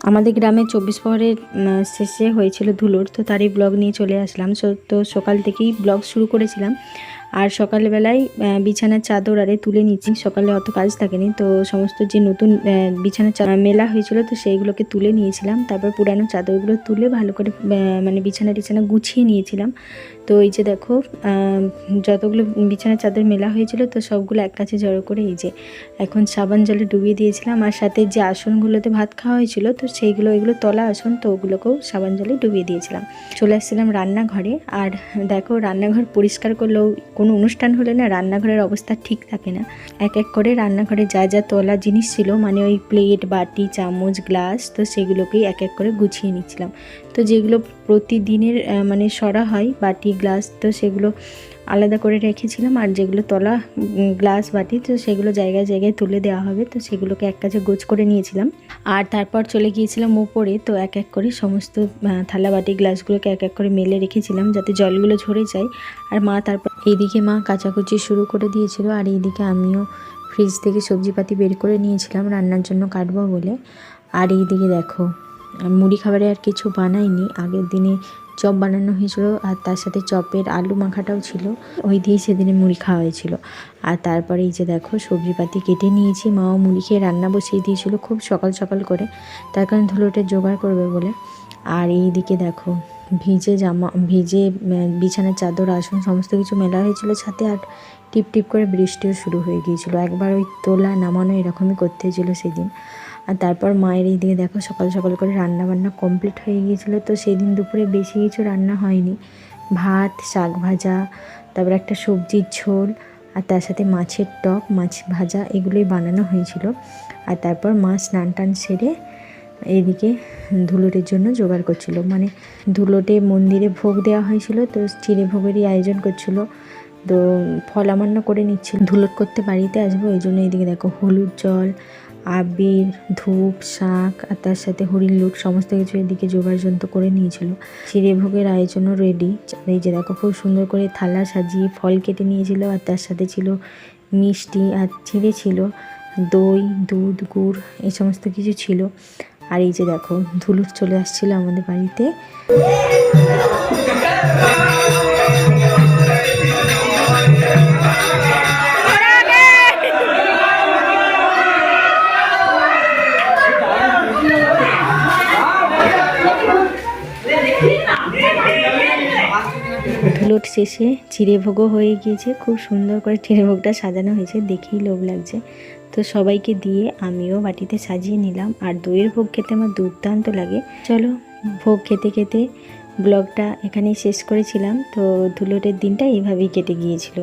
আমাদের গ্রামে 24 প্রহরের শেষে হয়েছিল ধুলোর, তো তারই ব্লগ নিয়ে চলে আসলাম। তো সকাল থেকেই ব্লগ শুরু করেছিলাম। আর সকালবেলায় বিছানার চাদর আরে তুলে নিচ্ছি। সকালে অত কাজ থাকেনি, তো সমস্ত যে নতুন বিছানার চাদর মেলা হয়েছিল তো সেইগুলোকে তুলে নিয়েছিলাম। তারপর পুরানো চাদরগুলো তুলে ভালো করে মানে বিছানা গুছিয়ে নিয়েছিলাম। তো এই যে দেখো যতগুলো বিছানার চাদর মেলা হয়েছিল তো সবগুলো এক কাছে জড়ো করে এই যে এখন সাবান জলে ডুবিয়ে দিয়েছিলাম। আর সাথে যে আসনগুলোতে ভাত খাওয়া হয়েছিল তো এগুলো তলা আসন, তো ওগুলোকেও সাবান জলে ডুবিয়ে দিয়েছিলাম। চলে আসছিলাম রান্নাঘরে। আর দেখো রান্নাঘর পরিষ্কার করলেও কোনো অনুষ্ঠান হলে না রান্নাঘরের অবস্থা ঠিক থাকে না। এক এক করে রান্নাঘরে যা যা তোলা জিনিস ছিল, মানে ওই প্লেট, বাটি, চামচ, গ্লাস, তো সেগুলোকেই এক এক করে গুছিয়ে নিচ্ছিলাম। তো যেগুলো প্রতিদিনের মানে সরা হয় বাটি, গ্লাস, তো সেগুলো আলাদা করে রেখেছিলাম। আর যেগুলো তলা গ্লাস, বাটি, তো সেগুলো জায়গায় জায়গায় তুলে দেওয়া হবে, তো সেগুলোকে এক কাছে গোছ করে নিয়েছিলাম। আর তারপর চলে গিয়েছিলাম উপরে, তো এক এক করে সমস্ত থালা, বাটি, গ্লাসগুলোকে এক এক করে মেলে রেখেছিলাম যাতে জলগুলো ঝরে যায়। আর তারপর এইদিকে মা কাচাকুচি শুরু করে দিয়েছিল, আর এইদিকে আমিও ফ্রিজ থেকে সবজিপাতি বের করে নিয়েছিলাম রান্নার জন্য কাটবো বলে। আর এইদিকে দেখো মুড়ি খাবারে আর কিছু বানাইনি, আগের দিনে চপ বানানো হয়েছিল আর তার সাথে চপের আলু মাখাটাও ছিল, ওই দিয়েই সেদিনে মুড়ি খাওয়া হয়েছিল। আর তারপরে এই যে দেখো সবজিপাতি কেটে নিয়েছি, মাও মুড়ি খেয়ে রান্না বসিয়ে দিয়েছিল খুব সকাল সকাল করে, তার কারণ ধুলোটে জোগাড় করবে বলে। আর এইদিকে দেখো ভিজে বিছানার চাদর, আসন সমস্ত কিছু মেলা হয়েছিল ছাদে। আর টিপ টিপ করে বৃষ্টিও শুরু হয়ে গিয়েছিল, একবার ওই তোলা নামানো এরকমই করতে হয়েছিল সেদিন। আর তারপর মায়ের এই দিকে দেখো সকাল সকাল করে রান্না বান্না কমপ্লিট হয়ে গিয়েছিলো। তো সেদিন দুপুরে বেশি কিছু রান্না হয়নি, ভাত, শাক ভাজা, তারপর একটা সবজির ঝোল, আর তার সাথে মাছের টক, মাছ ভাজা, এগুলোই বানানো হয়েছিল। আর তারপর মা স্নান টান সেরে এইদিকে ধুলোটের জন্য জোগাড় করছিল, মানে ধুলোটে মন্দিরে ভোগ দেওয়া হয়েছিল, তো চিড়ে ভোগেরই আয়োজন করছিল। তো ফল আমান্য করে নিচ্ছিল, ধুলোট করতে বাড়িতে আসবো ওই জন্য। এইদিকে দেখো হলুদ জল, আবির, ধূপ, শাক, আর তার সাথে হরিণ লুট সমস্ত কিছু এদিকে জোগাড় যন্ত্র করে নিয়েছিল। চিড়ে ভোগের আয়োজনও রেডি। এই যে দেখো খুব সুন্দর করে থালা সাজিয়ে ফল কেটে নিয়েছিল, আর তার সাথে ছিল মিষ্টি, আর চিড়ে ছিল, দই, দুধ, গুড়, এই সমস্ত কিছু ছিল। আর এই যে দেখো ধুলুট চলে আসছিল আমাদের বাড়িতে। ধুলোট শেষে চিড়ে ভোগও হয়ে গিয়েছে, খুব সুন্দর করে চিড়ে ভোগটা সাজানো হয়েছে, দেখেই লোভ লাগছে। তো সবাইকে দিয়ে আমিও বাটিতে সাজিয়ে নিলাম। আর দইয়ের ভোগ খেতে আমার দুর্দান্ত লাগে। চলো ভোগ খেতে খেতে ব্লগটা এখানেই শেষ করেছিলাম। তো ধুলোটের দিনটা এইভাবেই কেটে গিয়েছিল।